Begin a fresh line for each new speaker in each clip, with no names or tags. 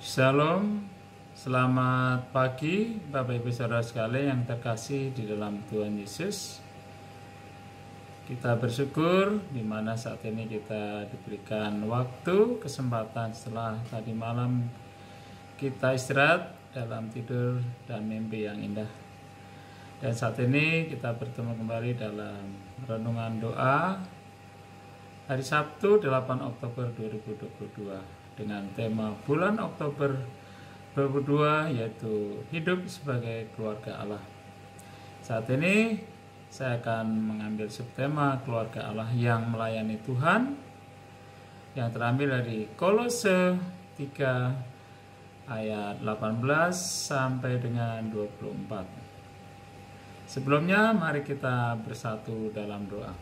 Shalom, selamat pagi Bapak Ibu Saudara sekalian yang terkasih di dalam Tuhan Yesus. Kita bersyukur di mana saat ini kita diberikan waktu, kesempatan setelah tadi malam kita istirahat dalam tidur dan mimpi yang indah. Dan saat ini kita bertemu kembali dalam renungan doa hari Sabtu 8 Oktober 2022 dengan tema bulan Oktober 2022 yaitu hidup sebagai keluarga Allah. Saat ini saya akan mengambil subtema keluarga Allah yang melayani Tuhan yang terambil dari Kolose 3 ayat 18 sampai dengan 24. Sebelumnya mari kita bersatu dalam doa.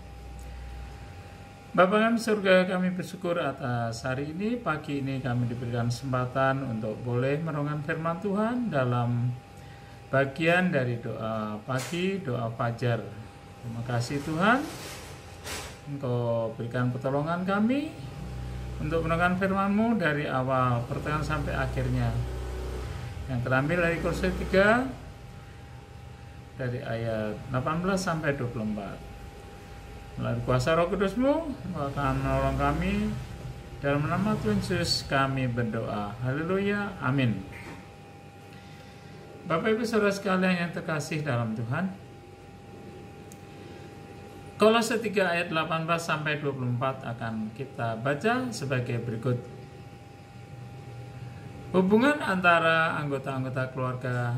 Bapa kami surga, kami bersyukur atas hari ini, pagi ini kami diberikan kesempatan untuk boleh merenungkan firman Tuhan dalam bagian dari doa pagi, doa fajar. Terima kasih Tuhan, Engkau berikan pertolongan kami untuk merenungkan firman-Mu dari awal pertengahan sampai akhirnya. Yang terambil dari Kolose 3 dari ayat 18 sampai 24. Melalui kuasa Roh Kudus-Mu akan menolong kami. Dalam nama Tuhan Yesus kami berdoa. Haleluya, amin. Bapak Ibu Saudara sekalian yang terkasih dalam Tuhan, Kolose 3 ayat 18 sampai 24 akan kita baca sebagai berikut. Hubungan antara anggota-anggota keluarga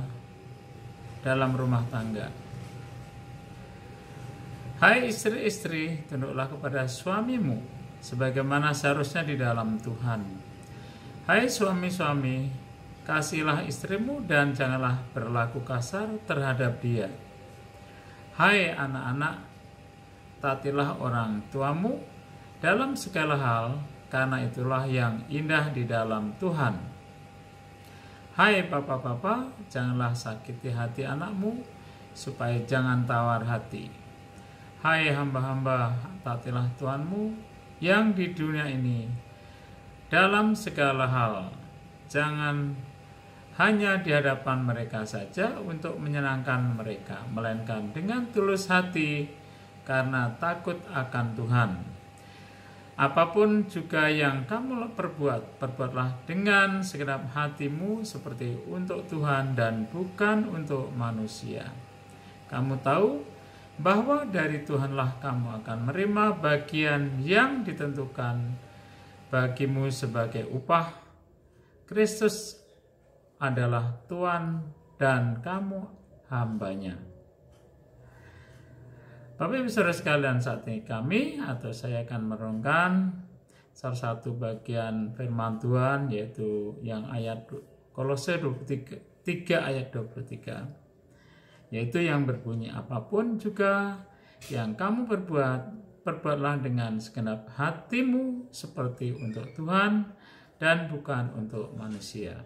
dalam rumah tangga. Hai istri-istri, tunduklah kepada suamimu sebagaimana seharusnya di dalam Tuhan. Hai suami-suami, kasihilah istrimu dan janganlah berlaku kasar terhadap dia. Hai anak-anak, taatilah orang tuamu dalam segala hal, karena itulah yang indah di dalam Tuhan. Hai bapak-bapak, janganlah sakiti hati anakmu, supaya jangan tawar hati. Hai hamba-hamba, taatilah Tuhanmu yang di dunia ini dalam segala hal. Jangan hanya di hadapan mereka saja untuk menyenangkan mereka, melainkan dengan tulus hati karena takut akan Tuhan. Apapun juga yang kamu perbuat, perbuatlah dengan segenap hatimu seperti untuk Tuhan dan bukan untuk manusia. Kamu tahu bahwa dari Tuhanlah kamu akan menerima bagian yang ditentukan bagimu sebagai upah. Kristus adalah Tuhan dan kamu hambanya. Bapak Ibu Saudara sekalian, saat ini saya akan merenungkan salah satu bagian firman Tuhan, yaitu yang ayat Kolose 3 ayat 23. Yaitu yang berbunyi, apapun juga yang kamu perbuat, perbuatlah dengan segenap hatimu seperti untuk Tuhan dan bukan untuk manusia.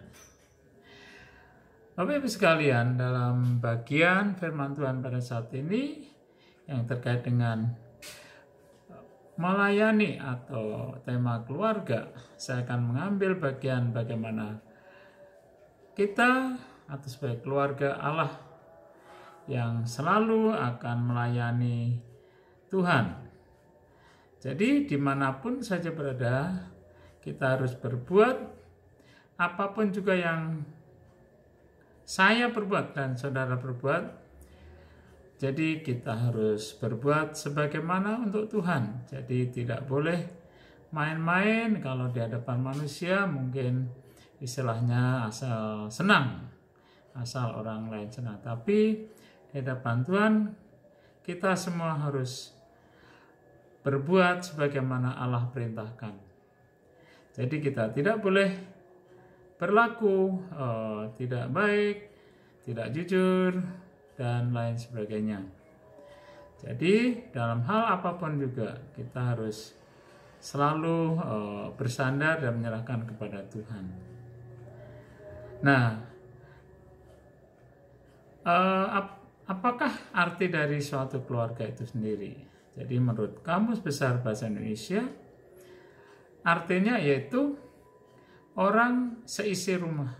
Bapak Ibu sekalian, dalam bagian firman Tuhan pada saat ini yang terkait dengan melayani atau tema keluarga, saya akan mengambil bagian bagaimana kita atau sebagai keluarga Allah yang selalu akan melayani Tuhan. Jadi dimanapun saja berada, kita harus berbuat apapun juga yang saya perbuat dan saudara perbuat. Jadi kita harus berbuat sebagaimana untuk Tuhan. Jadi tidak boleh main-main. Kalau di hadapan manusia mungkin istilahnya asal senang, asal orang lain senang. Tapi di hadapan Tuhan, kita semua harus berbuat sebagaimana Allah perintahkan. Jadi kita tidak boleh berlaku tidak baik, tidak jujur, dan lain sebagainya. Jadi dalam hal apapun juga kita harus selalu bersandar dan menyerahkan kepada Tuhan. Nah, apakah arti dari suatu keluarga itu sendiri? Jadi menurut Kamus Besar Bahasa Indonesia, artinya yaitu orang seisi rumah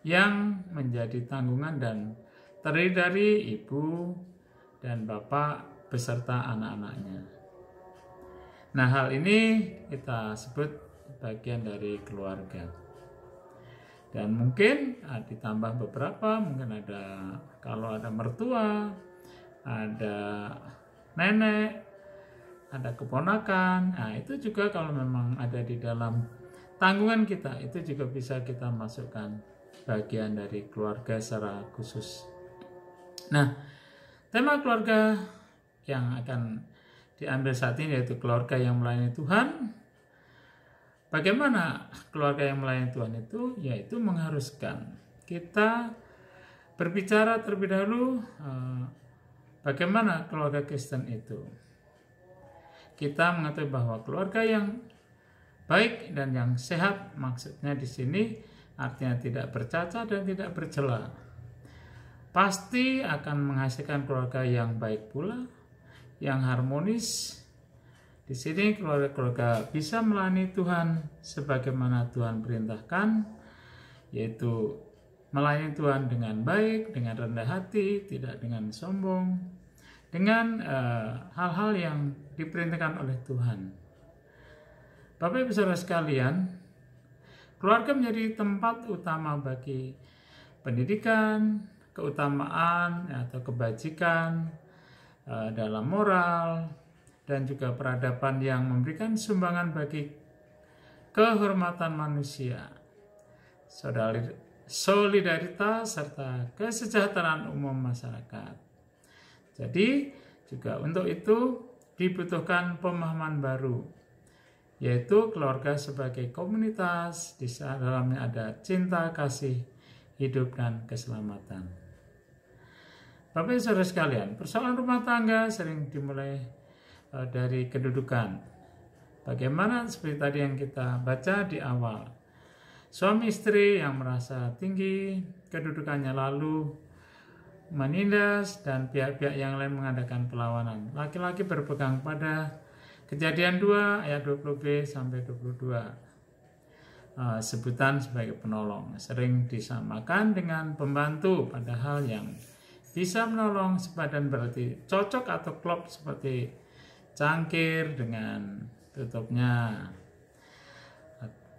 yang menjadi tanggungan dan terdiri dari ibu dan bapak beserta anak-anaknya. Nah, hal ini kita sebut bagian dari keluarga. Dan mungkin ditambah beberapa, mungkin kalau ada mertua, ada nenek, ada keponakan. Nah, itu juga kalau memang ada di dalam tanggungan kita, itu juga bisa kita masukkan bagian dari keluarga secara khusus. Nah, tema keluarga yang akan diambil saat ini yaitu keluarga yang melayani Tuhan. Bagaimana keluarga yang melayani Tuhan itu? Yaitu mengharuskan kita berbicara terlebih dahulu bagaimana keluarga Kristen itu. Kita mengetahui bahwa keluarga yang baik dan yang sehat, maksudnya di sini artinya tidak bercacat dan tidak bercela, pasti akan menghasilkan keluarga yang baik pula, yang harmonis. Di sini keluarga-keluarga bisa melayani Tuhan sebagaimana Tuhan perintahkan, yaitu melayani Tuhan dengan baik, dengan rendah hati, tidak dengan sombong, dengan hal-hal yang diperintahkan oleh Tuhan. Bapak Ibu Saudara sekalian, keluarga menjadi tempat utama bagi pendidikan, keutamaan atau kebajikan dalam moral dan juga peradaban yang memberikan sumbangan bagi kehormatan manusia, solidaritas serta kesejahteraan umum masyarakat. Jadi juga untuk itu dibutuhkan pemahaman baru, yaitu keluarga sebagai komunitas di dalamnya ada cinta, kasih, hidup dan keselamatan. Bapak Ibu Saudara sekalian, persoalan rumah tangga sering dimulai dari kedudukan. Bagaimana seperti tadi yang kita baca di awal, suami istri yang merasa tinggi kedudukannya lalu menindas dan pihak-pihak yang lain mengadakan perlawanan. Laki-laki berpegang pada Kejadian 2 ayat 20b sampai 22. Sebutan sebagai penolong sering disamakan dengan pembantu, padahal yang bisa menolong sepadan berarti cocok atau klop seperti cangkir dengan tutupnya,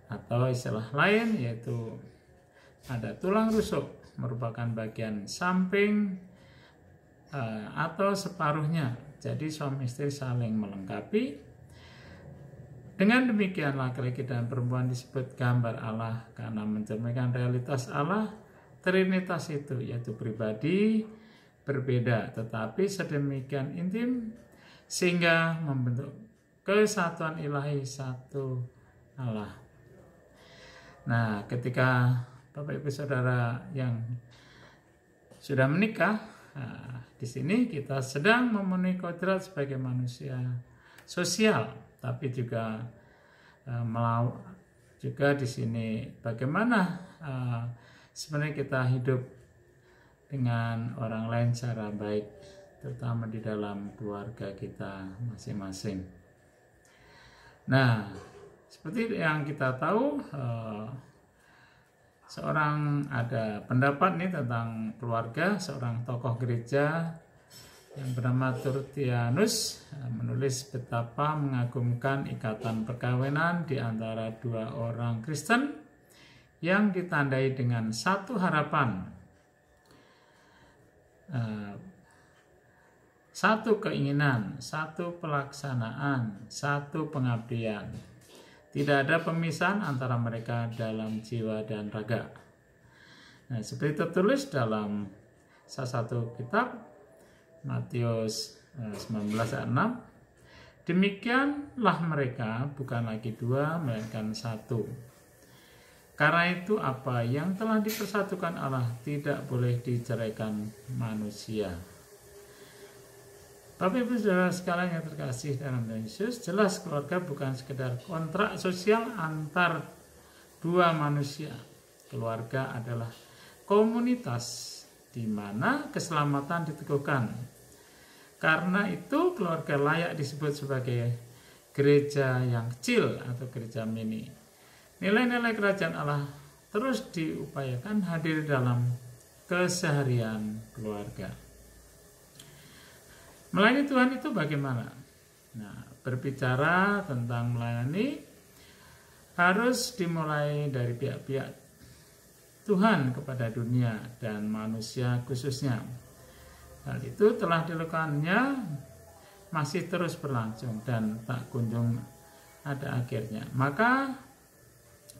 atau istilah lain yaitu ada tulang rusuk merupakan bagian samping atau separuhnya. Jadi suami istri saling melengkapi. Dengan demikian laki-laki dan perempuan disebut gambar Allah karena mencerminkan realitas Allah. Trinitas itu yaitu pribadi berbeda tetapi sedemikian intim sehingga membentuk kesatuan ilahi satu Allah. Nah, ketika Bapak Ibu Saudara yang sudah menikah, di sini kita sedang memenuhi kodrat sebagai manusia sosial, tapi juga juga di sini bagaimana sebenarnya kita hidup dengan orang lain secara baik, terutama di dalam keluarga kita masing-masing. Nah, seperti yang kita tahu, ada pendapat nih tentang keluarga. Seorang tokoh gereja yang bernama Tertullianus menulis betapa mengagumkan ikatan perkawinan di antara dua orang Kristen yang ditandai dengan satu harapan, satu keinginan, satu pelaksanaan, satu pengabdian. Tidak ada pemisahan antara mereka dalam jiwa dan raga. Nah, seperti tertulis dalam salah satu kitab Matius 19 ayat 6, demikianlah mereka bukan lagi dua melainkan satu. Karena itu apa yang telah dipersatukan Allah tidak boleh diceraikan manusia. Bapak Ibu Saudara sekalian yang terkasih dalam Tuhan Yesus, jelas keluarga bukan sekedar kontrak sosial antar dua manusia. Keluarga adalah komunitas di mana keselamatan diteguhkan. Karena itu keluarga layak disebut sebagai gereja yang kecil atau gereja mini. nilai-nilai kerajaan Allah terus diupayakan hadir dalam keseharian keluarga. Melayani Tuhan itu bagaimana? Nah, berbicara tentang melayani harus dimulai dari pihak-pihak Tuhan kepada dunia dan manusia khususnya. Hal itu telah dilakukannya, masih terus berlangsung dan tak kunjung ada akhirnya. Maka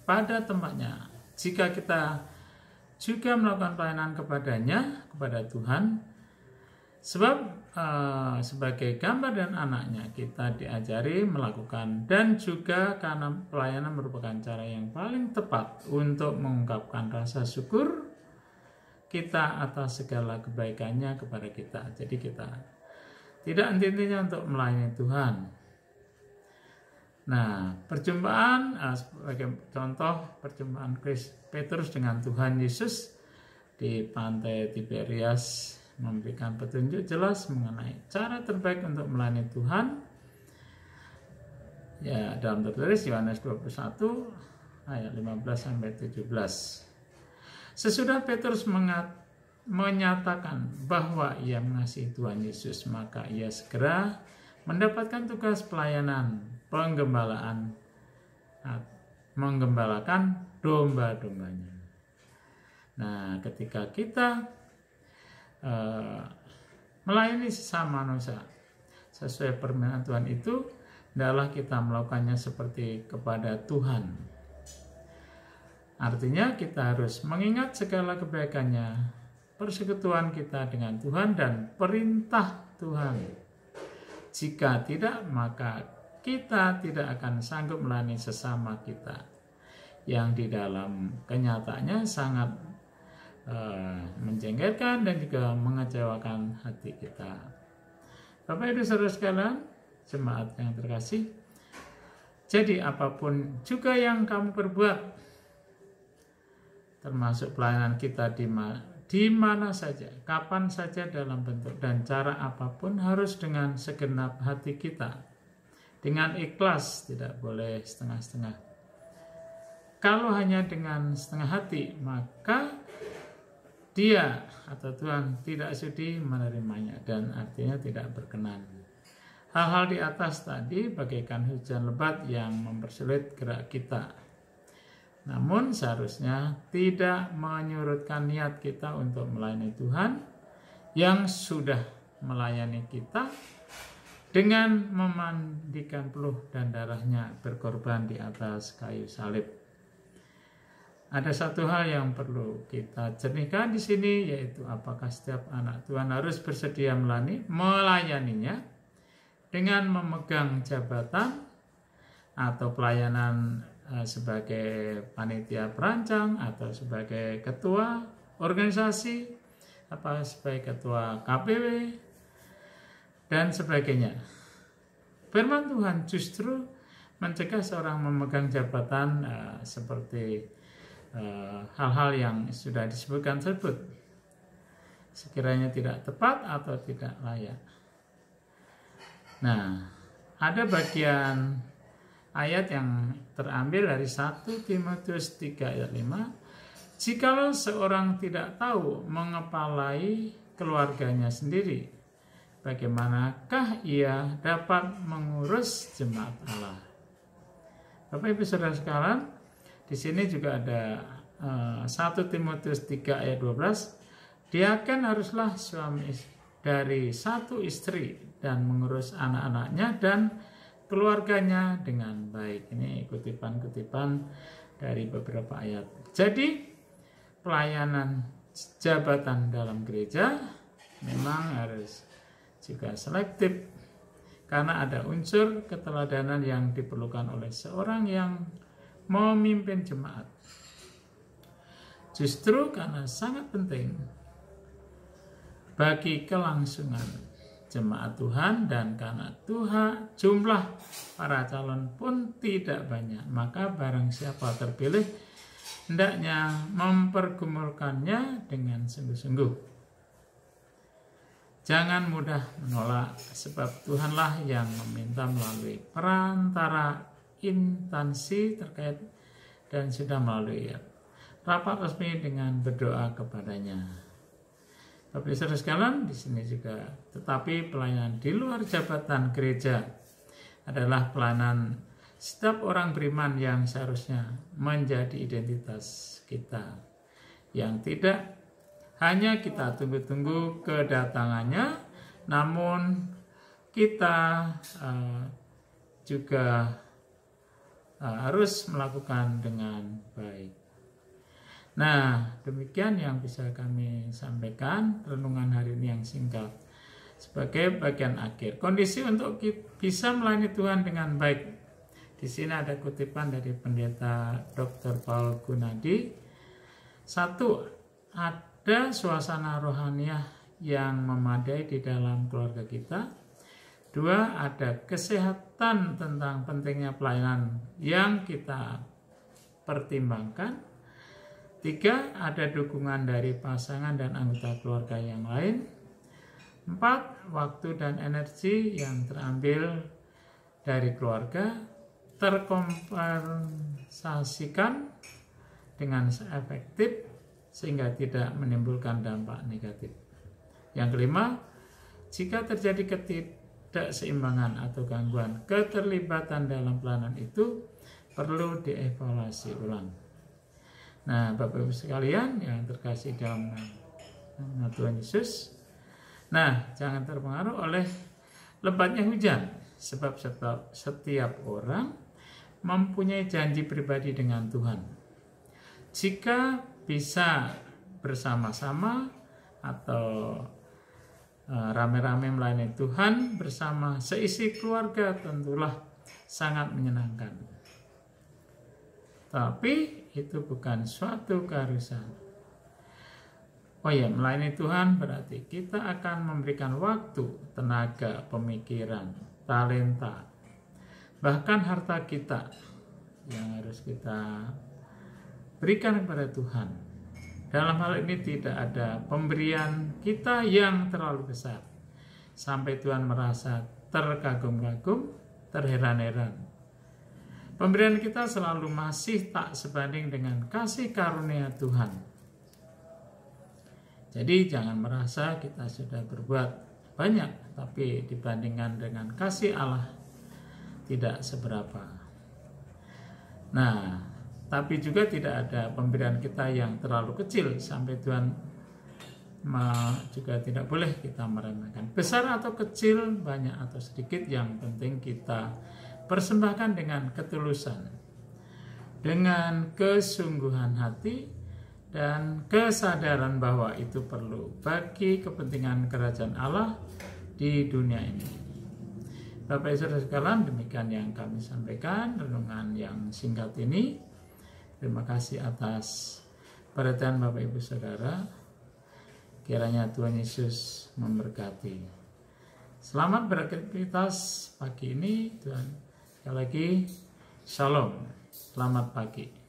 pada tempatnya, jika kita juga melakukan pelayanan kepadanya, kepada Tuhan, sebab sebagai gambar dan anaknya kita diajari melakukan, dan juga karena pelayanan merupakan cara yang paling tepat untuk mengungkapkan rasa syukur kita atas segala kebaikannya kepada kita. Jadi kita tidak henti-hentinya untuk melayani Tuhan. Nah, perjumpaan sebagai contoh perjumpaan Petrus dengan Tuhan Yesus di pantai Tiberias memberikan petunjuk jelas mengenai cara terbaik untuk melayani Tuhan. Ya, dalam tertulis Yohanes 21 ayat 15 sampai 17. Sesudah Petrus menyatakan bahwa ia mengasihi Tuhan Yesus, maka ia segera mendapatkan tugas pelayanan menggembalakan domba-dombanya. Nah, ketika kita melayani sesama manusia sesuai permintaan Tuhan itu, hendaklah kita melakukannya seperti kepada Tuhan. Artinya kita harus mengingat segala kebaikannya, persekutuan kita dengan Tuhan dan perintah Tuhan. Jika tidak, maka kita tidak akan sanggup melayani sesama kita yang di dalam kenyataannya sangat menjengkelkan dan juga mengecewakan hati kita. Bapak Ibu Saudara sekalian, jemaat yang terkasih, jadi apapun juga yang kamu perbuat, termasuk pelayanan kita di mana saja, kapan saja, dalam bentuk dan cara apapun, harus dengan segenap hati kita, dengan ikhlas, tidak boleh setengah-setengah. Kalau hanya dengan setengah hati, maka Dia atau Tuhan tidak sudi menerimanya dan artinya tidak berkenan. Hal-hal di atas tadi bagaikan hujan lebat yang mempersulit gerak kita. Namun seharusnya tidak menyurutkan niat kita untuk melayani Tuhan yang sudah melayani kita dengan memandikan peluh dan darahnya berkorban di atas kayu salib. Ada satu hal yang perlu kita jernihkan di sini, yaitu apakah setiap anak Tuhan harus bersedia melayaninya dengan memegang jabatan atau pelayanan sebagai panitia perancang atau sebagai ketua organisasi, sebagai ketua KPW dan sebagainya. Firman Tuhan justru mencegah seorang memegang jabatan seperti hal-hal yang sudah disebutkan tersebut, sekiranya tidak tepat atau tidak layak. Nah, ada bagian ayat yang terambil dari 1 Timotius 3 ayat 5. Jikalau seorang tidak tahu mengepalai keluarganya sendiri, bagaimanakah ia dapat mengurus jemaat Allah? Bapak Ibu Saudara sekalian, di sini juga ada 1 Timotius 3 ayat 12. Diaken haruslah suami dari satu istri dan mengurus anak-anaknya dan keluarganya dengan baik. Ini kutipan-kutipan dari beberapa ayat. Jadi pelayanan jabatan dalam gereja memang harus juga selektif, karena ada unsur keteladanan yang diperlukan oleh seorang yang memimpin jemaat. Justru karena sangat penting bagi kelangsungan jemaat Tuhan, dan karena Tuhan jumlah para calon pun tidak banyak, maka barang siapa terpilih hendaknya mempergumulkannya dengan sungguh-sungguh. Jangan mudah menolak, sebab Tuhanlah yang meminta melalui perantara instansi terkait dan sudah melalui rapat resmi dengan berdoa kepadanya. Bapak Ibu Saudara sekalian, di sini juga tetapi pelayanan di luar jabatan gereja adalah pelayanan setiap orang beriman yang seharusnya menjadi identitas kita, yang tidak hanya kita tunggu-tunggu kedatangannya, namun kita juga harus melakukan dengan baik. Nah, demikian yang bisa kami sampaikan renungan hari ini yang singkat sebagai bagian akhir. Kondisi untuk bisa melayani Tuhan dengan baik. Di sini ada kutipan dari Pendeta Dr. Paul Gunadi. 1. Ada suasana rohaniah yang memadai di dalam keluarga kita. 2. Ada kesehatan tentang pentingnya pelayanan yang kita pertimbangkan. 3. Ada dukungan dari pasangan dan anggota keluarga yang lain. 4. Waktu dan energi yang terambil dari keluarga terkompensasikan dengan efektif sehingga tidak menimbulkan dampak negatif. Yang kelima, jika terjadi ketidakseimbangan atau gangguan keterlibatan dalam pelayanan itu perlu dievaluasi ulang. Nah, Bapak Ibu sekalian yang terkasih dalam nama Tuhan Yesus, nah, jangan terpengaruh oleh lebatnya hujan, sebab setiap orang mempunyai janji pribadi dengan Tuhan. Jika bisa bersama-sama atau rame-rame melayani Tuhan bersama seisi keluarga tentulah sangat menyenangkan. Tapi itu bukan suatu keharusan. Oh ya, melayani Tuhan berarti kita akan memberikan waktu, tenaga, pemikiran, talenta, bahkan harta kita yang harus kita berikan kepada Tuhan. Dalam hal ini tidak ada pemberian kita yang terlalu besar sampai Tuhan merasa terkagum-kagum, terheran-heran. Pemberian kita selalu masih tak sebanding dengan kasih karunia Tuhan. Jadi jangan merasa kita sudah berbuat banyak, tapi dibandingkan dengan kasih Allah tidak seberapa. Nah, tapi juga tidak ada pemberian kita yang terlalu kecil sampai Tuhan juga tidak boleh kita meremehkan. Besar atau kecil, banyak atau sedikit, yang penting kita persembahkan dengan ketulusan, dengan kesungguhan hati dan kesadaran bahwa itu perlu bagi kepentingan kerajaan Allah di dunia ini. Bapak Ibu Saudara sekalian, demikian yang kami sampaikan renungan yang singkat ini. Terima kasih atas perhatian Bapak Ibu Saudara. Kiranya Tuhan Yesus memberkati. Selamat beraktivitas pagi ini. Tuhan sekali lagi, Shalom. Selamat pagi.